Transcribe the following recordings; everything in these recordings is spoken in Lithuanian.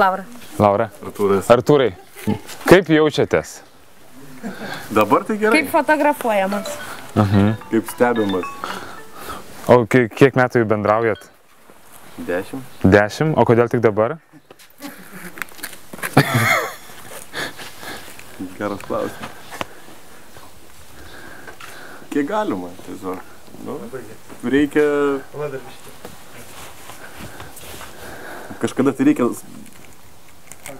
Laura. Laura. Artūras. Artūrai, kaip jaučiatės? Dabar tai gerai. Kaip fotografuojamas? Kaip stebimas. O kiek metų jūs bendraujat? 10. 10? O kodėl tik dabar? Geras klausimas. Kiek galima, tiesiog. Nu, reikia... Kažkada tai reikia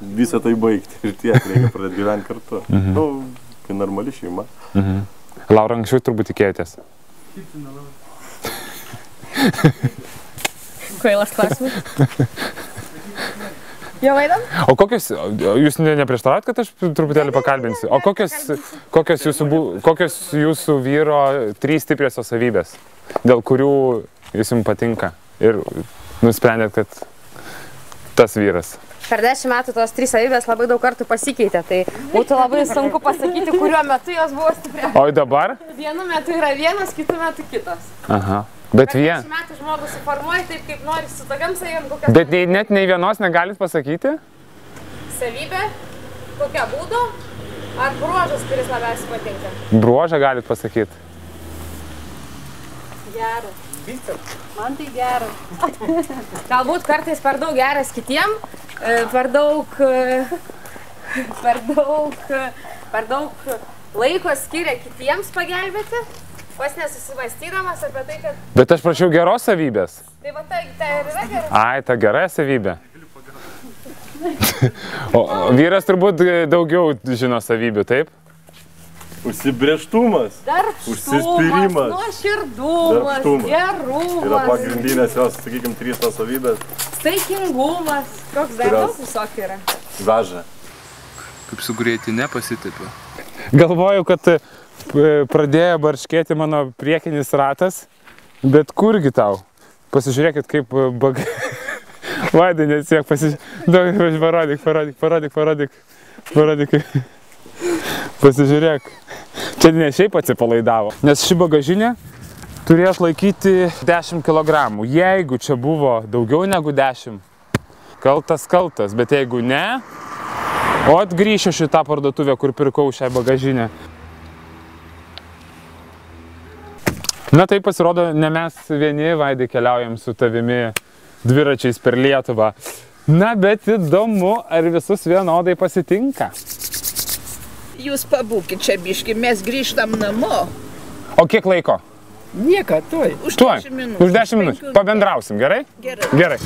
visą tai baigti ir tiek reikia pradėti gyventi kartu. Nu, kai normali šeima. Laura, anksčiau turbūt tikėjotės. Kvailas klausimas. Jau einam? O kokios, jūs neprieštaravot, kad aš truputėlį pakalbinsiu, o kokios jūsų vyro 3 stipriosios savybės, dėl kurių jūs jums patinka ir nusprendėt, kad tas vyras? Per 10 metų tos 3 savybės labai daug kartų pasikeitė, tai būtų labai sunku pasakyti, kuriuo metu jos buvo stipriausios. O dabar? Vienu metu yra vienas, kitu metu kitas. Aha. Bet per 10 metų žmogus suformuoja taip, kaip nori su tokiam savybėm, kokias... Bet net nei vienos negalit pasakyti? Savybė, kokia būdo, ar bruožas, kuris labiausiai patinka? Bruožą galit pasakyti. Geras. Man tai geras. Galbūt kartais per daug geras kitiem, per daug laiko skiria kitiems pagelbėti, pats nesusimastydamas apie tai, kad... Bet aš prašiau geros savybės. Tai va, tai ir yra geras. Ai, ta gera savybė. O vyras turbūt daugiau žino savybių, taip? Užsibrėžtumas. Užsispyrimas. Nuoširdumas. Gerumas. Yra pagrindinės jos, sakykime, 3 tos savybės. Saikingumas. Koks dar daug visokių yra. Veža. Kaip su greitinė pasitepiu. Galvoju, kad pradėjo barškėti mano priekinis ratas, bet kurgi tau? Pasižiūrėkit, kaip Vaidai, nesiek, parodyk. Pasižiūrėk. Čia ne šiaip atsipalaidavo, nes ši bagažinė turės laikyti 10 kg. Jeigu čia buvo daugiau negu 10, kaltas, bet jeigu ne, o atgrįšiu šitą parduotuvę, kur pirkau šią bagažinę. Na tai pasirodo, ne mes vieni, Vaidai, keliaujam su tavimi dviračiais per Lietuvą. Na, bet įdomu, ar visus vienodai pasitinka. Jūs pabūkit čia biški, mes grįžtam namo. O kiek laiko? Nieka, tuoj. Už 10 minučių. Už 10 minučių. Pabendrausim, gerai? Gerai. Gerai.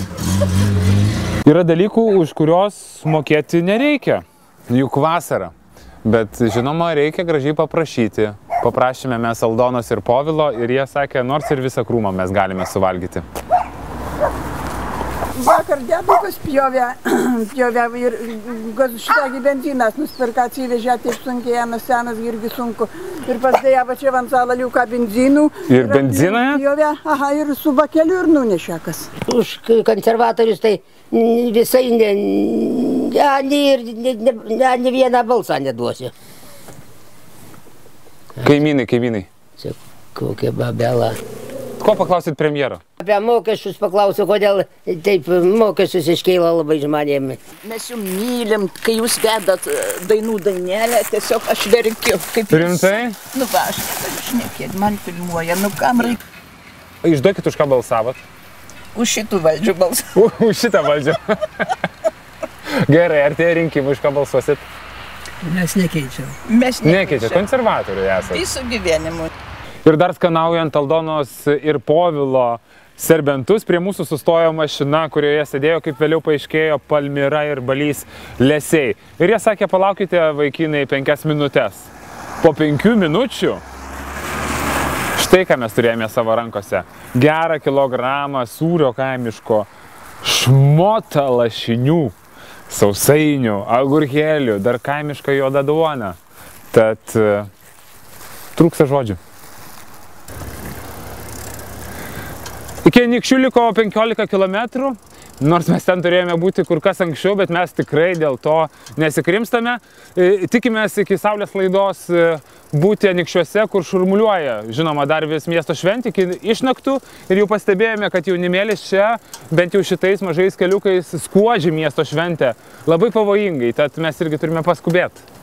Yra dalykų, už kurios mokėti nereikia. Juk vasara. Bet žinoma, reikia gražiai paprašyti. Paprašėme mes Aldonos ir Povilo ir jie sakė, nors ir visą krūmą mes galime suvalgyti. Vakar dėdukas pjovė ir šitągi benzinas nusipirka, atsivežė, taip sunkiai, Janas senas irgi sunku. Ir pasidėjo va čia vansalą liuką benzinų. Ir benziną? Pjovė, aha, ir su bakeliu ir nunešė kas. Už konservatorius tai visai ne vieną balsą neduosiu. Kaimynai. Čia kokia babela. Ko paklausit premjero? Apie mokesčius paklausiu, kodėl taip mokesčius iškeila labai žmonėm. Mes jums mylim, kai jūs vedat dainų dainelę, tiesiog aš verkiu. Rimtai? Nu va, aš negaliu šnekėti, man filmuoja, nu kam reikia. Išduokit, už ką balsavot? Už šitų valdžių balsavau. Už šitą valdžią. Gerai, artėja rinkimai, už ką balsuosit? Mes nekeičiam. Mes nekeičiam, konservatoriai esate. Visų gyvenimu. Ir dar skanaujant Aldonos ir Povilo serbentus, prie mūsų sustojo mašina, kurioje sėdėjo, kaip vėliau paaiškėjo, Palmira ir Balys Lesiai. Ir jie sakė, palaukite, vaikinai, 5 minutės. Po 5 minučių, štai ką mes turėjome savo rankose. Gerą kilogramą sūrio kaimiško, šmotą lašinių, sausainių, agurkėlių, dar kaimišką juodą duoną. Tad trūksta žodžių. Iki Anykščių liko 15 km, Nors mes ten turėjome būti kur kas anksčiau, bet mes tikrai dėl to nesikrimstame. Tikimės iki Saulės laidos būti Anykščiuose, kur šurmuliuoja. Žinoma, dar vis miesto šventė iki išnaktų ir jau pastebėjome, kad jaunimėlis čia, bent jau šitais mažais keliukais, skuodžia miesto šventę. Labai pavojingai, tad mes irgi turime paskubėti.